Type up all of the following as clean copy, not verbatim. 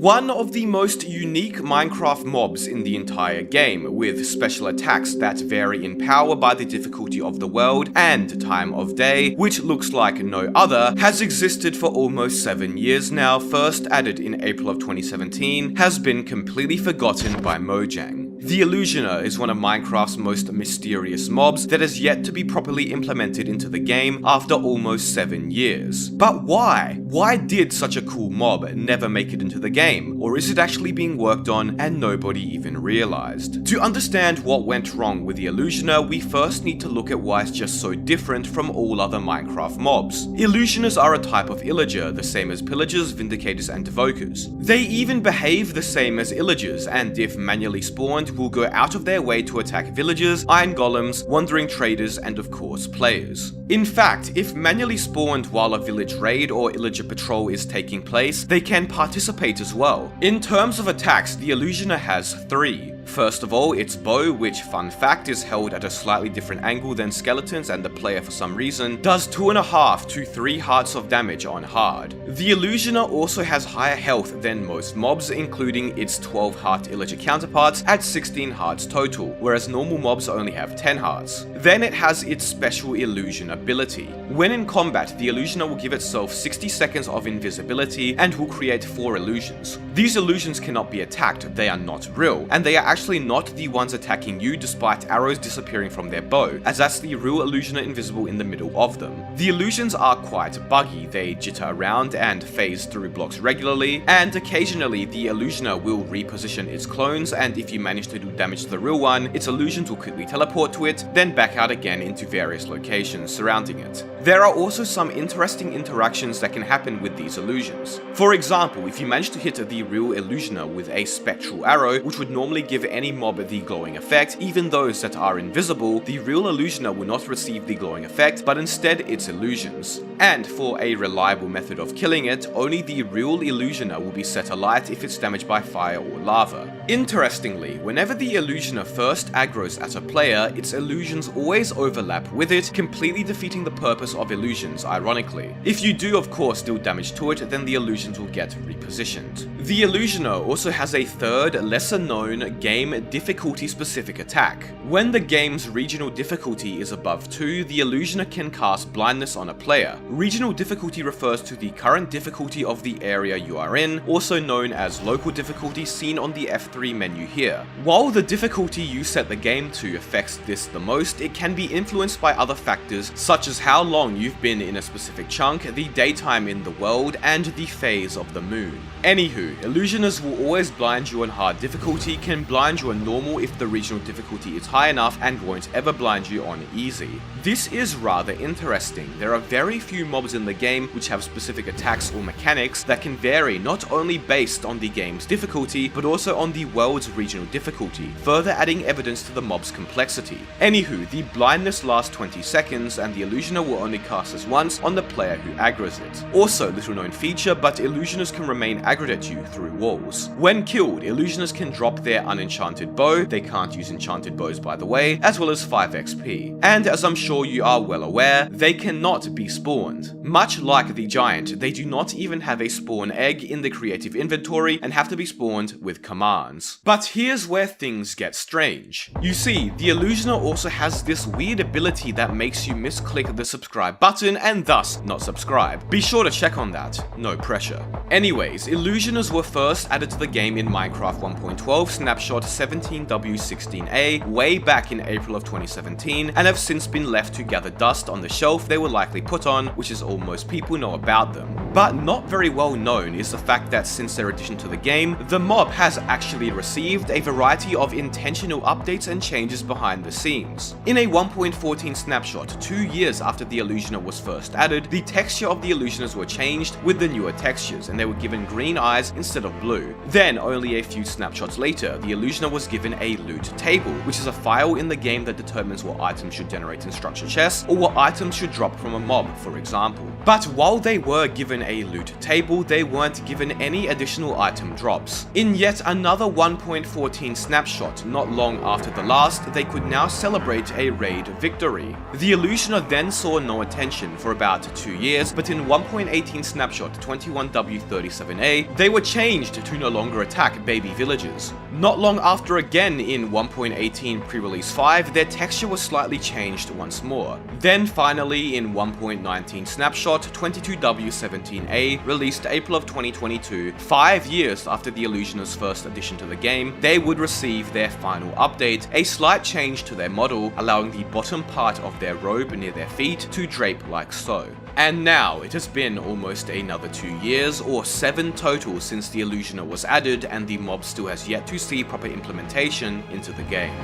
One of the most unique Minecraft mobs in the entire game, with special attacks that vary in power by the difficulty of the world and time of day, which looks like no other, has existed for almost 7 years now, first added in April of 2017, has been completely forgotten by Mojang. The Illusioner is one of Minecraft's most mysterious mobs that has yet to be properly implemented into the game after almost 7 years. But why? Why did such a cool mob never make it into the game? Or is it actually being worked on and nobody even realized? To understand what went wrong with the Illusioner, we first need to look at why it's just so different from all other Minecraft mobs. Illusioners are a type of illager, the same as pillagers, vindicators, and devokers. They even behave the same as illagers, and if manually spawned, will go out of their way to attack villagers, iron golems, wandering traders, and of course players. In fact, if manually spawned while a village raid or illager patrol is taking place, they can participate as well. In terms of attacks, the Illusioner has 3. First of all, its bow, which, fun fact, is held at a slightly different angle than skeletons, and the player for some reason does 2.5 to 3 hearts of damage on hard. The Illusioner also has higher health than most mobs, including its 12 heart illager counterparts at 16 hearts total, whereas normal mobs only have 10 hearts. Then it has its special illusion ability. When in combat, the Illusioner will give itself 60 seconds of invisibility and will create 4 illusions. These illusions cannot be attacked, they are not real, and they are actually not the ones attacking you despite arrows disappearing from their bow, as that's the real Illusioner invisible in the middle of them. The illusions are quite buggy, they jitter around and phase through blocks regularly, and occasionally the Illusioner will reposition its clones, and if you manage to do damage to the real one, its illusions will quickly teleport to it, then back out again into various locations surrounding it. There are also some interesting interactions that can happen with these illusions. For example, if you manage to hit the real Illusioner with a spectral arrow, which would normally give any mob the glowing effect, even those that are invisible, the real Illusioner will not receive the glowing effect, but instead its illusions. And for a reliable method of killing it, only the real Illusioner will be set alight if it's damaged by fire or lava. Interestingly, whenever the Illusioner first aggroes at a player, its illusions always overlap with it, completely defeating the purpose of illusions, ironically. If you do of course deal damage to it, then the illusions will get repositioned. The Illusioner also has a third, lesser known game difficulty specific attack. When the game's regional difficulty is above 2, the Illusioner can cast blindness on a player. Regional difficulty refers to the current difficulty of the area you are in, also known as local difficulty, seen on the F3 menu here. While the difficulty you set the game to affects this the most, it can be influenced by other factors such as how long you've been in a specific chunk, the daytime in the world, and the phase of the moon. Anywho, Illusioners will always blind you on hard difficulty, can blind you on normal if the regional difficulty is high enough, and won't ever blind you on easy. This is rather interesting. There are very few mobs in the game which have specific attacks or mechanics that can vary not only based on the game's difficulty, but also on the world's regional difficulty, further adding evidence to the mob's complexity. Anywho, the blindness lasts 20 seconds, and the Illusioner will only cast this once on the player who aggroes it. Also, little known feature, but Illusioners can remain aggroed at you through walls. When killed, Illusioners can drop their unenchanted bow, they can't use enchanted bows by the way, as well as 5 XP. And as I'm sure you are well aware, they cannot be spawned. Much like the Giant, they do not even have a spawn egg in the creative inventory and have to be spawned with commands. But here's where things get strange. You see, the Illusioner also has this weird ability that makes you misclick the subscribe button and thus not subscribe. Be sure to check on that, no pressure. Anyways, Illusioners were first added to the game in Minecraft 1.12 snapshot 17W16A way back in April of 2017, and have since been left to gather dust on the shelf they were likely put on, which is all most people know about them. But not very well known is the fact that since their addition to the game, the mob has actually received a variety of intentional updates and changes behind the scenes. In a 1.14 snapshot, 2 years after the Illusioner was first added, the texture of the Illusioners were changed with the newer textures, and they were given green eyes instead of blue. Then, only a few snapshots later, the Illusioner was given a loot table, which is a file in the game that determines what items should generate in structure chests, or what items should drop from a mob, for example. But while they were given a loot table, they weren't given any additional item drops. In yet another 1.14 snapshot, not long after the last, they could now celebrate a raid victory. The Illusioner then saw no attention for about 2 years, but in 1.18 snapshot 21W37A, they were changed to no longer attack baby villagers. Not long after again in 1.18 pre-release 5, their texture was slightly changed once more. Then finally in 1.19 snapshot 22W17A, released April of 2022, 5 years after the Illusioner's first addition to the game, they would receive their final update, a slight change to their model, allowing the bottom part of their robe near their feet to drape like so. And now, it has been almost another 2 years, or 7 total, since the Illusioner was added and the mob still has yet to see proper implementation into the game.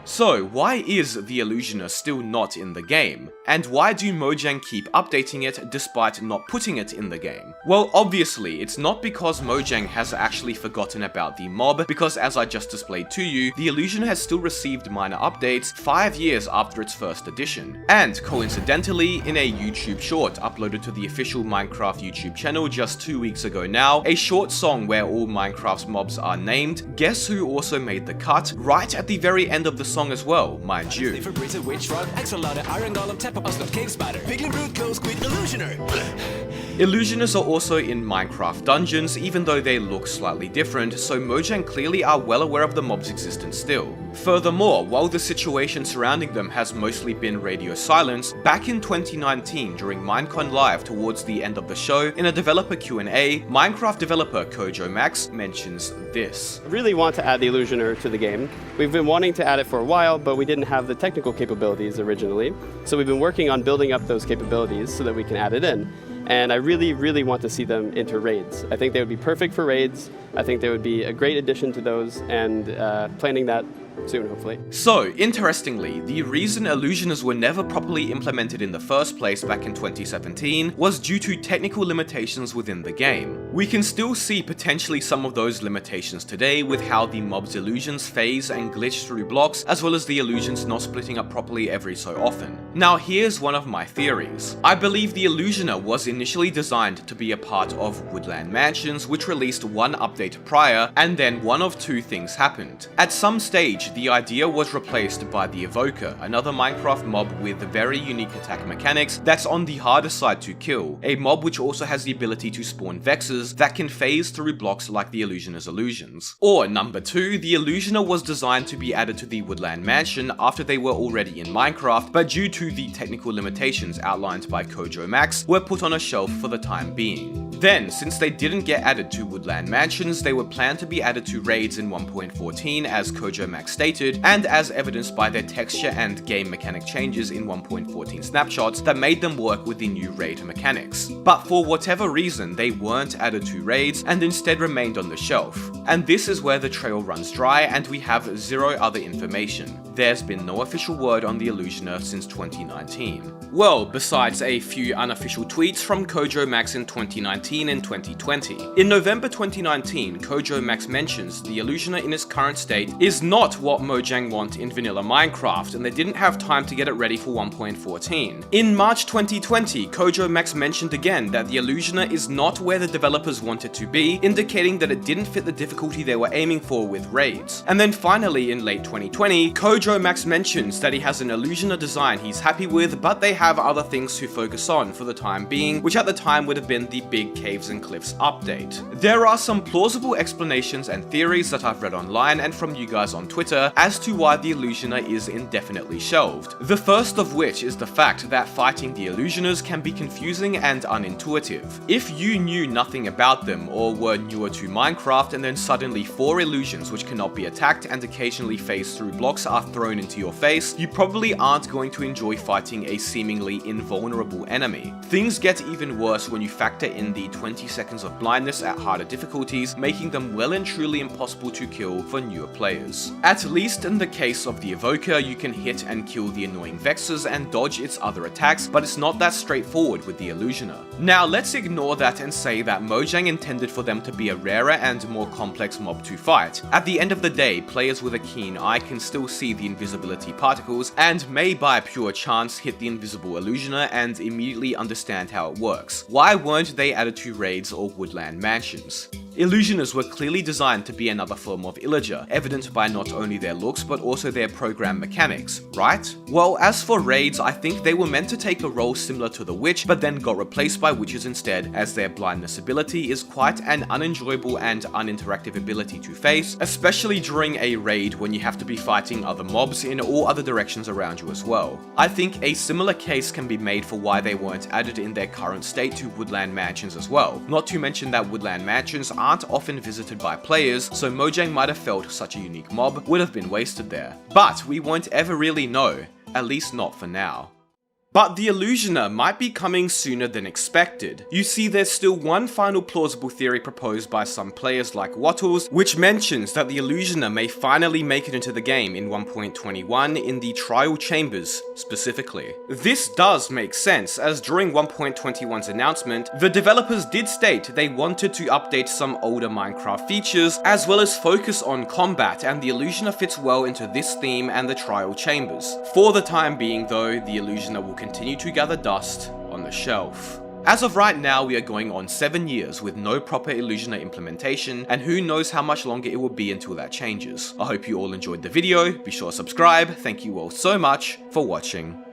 So, why is the Illusioner still not in the game? And why do Mojang keep updating it despite not putting it in the game? Well, obviously, it's not because Mojang has actually forgotten about the mob, because as I just displayed to you, the Illusioner has still received minor updates 5 years after its first edition. And coincidentally, in a YouTube short uploaded to the official Minecraft YouTube channel just 2 weeks ago now, a short song where all Minecraft's mobs are named, guess who also made the cut right at the very end of the song as well, mind you. Illusioners are also in Minecraft dungeons, even though they look slightly different, so Mojang clearly are well aware of the mob's existence still. Furthermore, while the situation surrounding them has mostly been radio silence, back in 2019 during Minecon Live towards the end of the show, in a developer Q&A, Minecraft developer KojoMax mentions this. I really want to add the Illusioner to the game. We've been wanting to add it for a while, but we didn't have the technical capabilities originally, so we've been working on building up those capabilities so that we can add it in. And I really want to see them enter raids. I think they would be perfect for raids. I think they would be a great addition to those, and planning that soon, hopefully. So, interestingly, the reason Illusioners were never properly implemented in the first place back in 2017 was due to technical limitations within the game. We can still see potentially some of those limitations today with how the mob's illusions phase and glitch through blocks, as well as the illusions not splitting up properly every so often. Now here's one of my theories. I believe the Illusioner was initially designed to be a part of Woodland Mansions, which released one update prior, and then one of two things happened. At some stage, the idea was replaced by the Evoker, another Minecraft mob with very unique attack mechanics that's on the harder side to kill, a mob which also has the ability to spawn Vexes that can phase through blocks like the Illusioner's illusions. Or number 2, the Illusioner was designed to be added to the Woodland Mansion after they were already in Minecraft, but due to the technical limitations outlined by KojoMax, were put on a shelf for the time being. Then, since they didn't get added to Woodland Mansions, they were planned to be added to raids in 1.14 as KojoMax stated, and as evidenced by their texture and game mechanic changes in 1.14 snapshots that made them work with the new raid mechanics. But for whatever reason, they weren't added to raids and instead remained on the shelf. And this is where the trail runs dry and we have zero other information. There's been no official word on the Illusioner since 2019. Well, besides a few unofficial tweets from KojoMax in 2019 and 2020. In November 2019, KojoMax mentions the Illusioner in its current state is not what Mojang want in vanilla Minecraft, and they didn't have time to get it ready for 1.14. In March 2020, KojoMax mentioned again that the Illusioner is not where the developers want it to be, indicating that it didn't fit the difficulty they were aiming for with raids. And then finally, in late 2020, KojoMax mentions that he has an Illusioner design he's happy with, but they have other things to focus on for the time being, which at the time would have been the Big Caves and Cliffs update. There are some plausible explanations and theories that I've read online and from you guys on Twitter as to why the Illusioner is indefinitely shelved. The first of which is the fact that fighting the Illusioners can be confusing and unintuitive. If you knew nothing about them or were newer to Minecraft and then suddenly 4 illusions which cannot be attacked and occasionally phase through blocks are thrown into your face, you probably aren't going to enjoy fighting a seemingly invulnerable enemy. Things get even worse when you factor in the the 20 seconds of blindness at harder difficulties, making them well and truly impossible to kill for newer players. At least in the case of the Evoker, you can hit and kill the annoying Vexes and dodge its other attacks, but it's not that straightforward with the Illusioner. Now let's ignore that and say that Mojang intended for them to be a rarer and more complex mob to fight. At the end of the day, players with a keen eye can still see the invisibility particles and may by pure chance hit the invisible Illusioner and immediately understand how it works. Why weren't they added to raids or woodland mansions? Illusioners were clearly designed to be another form of Illager, evident by not only their looks but also their program mechanics, right? Well, as for raids, I think they were meant to take a role similar to the Witch, but then got replaced by Witches instead, as their blindness ability is quite an unenjoyable and uninteractive ability to face, especially during a raid when you have to be fighting other mobs in all other directions around you as well. I think a similar case can be made for why they weren't added in their current state to woodland mansions as well, not to mention that woodland mansions aren't often visited by players, so Mojang might have felt such a unique mob would have been wasted there. But we won't ever really know, at least not for now. But the Illusioner might be coming sooner than expected. You see, there's still one final plausible theory proposed by some players like Wattles, which mentions that the Illusioner may finally make it into the game in 1.21 in the trial chambers, specifically. This does make sense, as during 1.21's announcement, the developers did state they wanted to update some older Minecraft features, as well as focus on combat, and the Illusioner fits well into this theme and the trial chambers. For the time being though, the Illusioner will continue to gather dust on the shelf. As of right now, we are going on 7 years with no proper Illusioner implementation, and who knows how much longer it will be until that changes. I hope you all enjoyed the video, be sure to subscribe, thank you all so much for watching.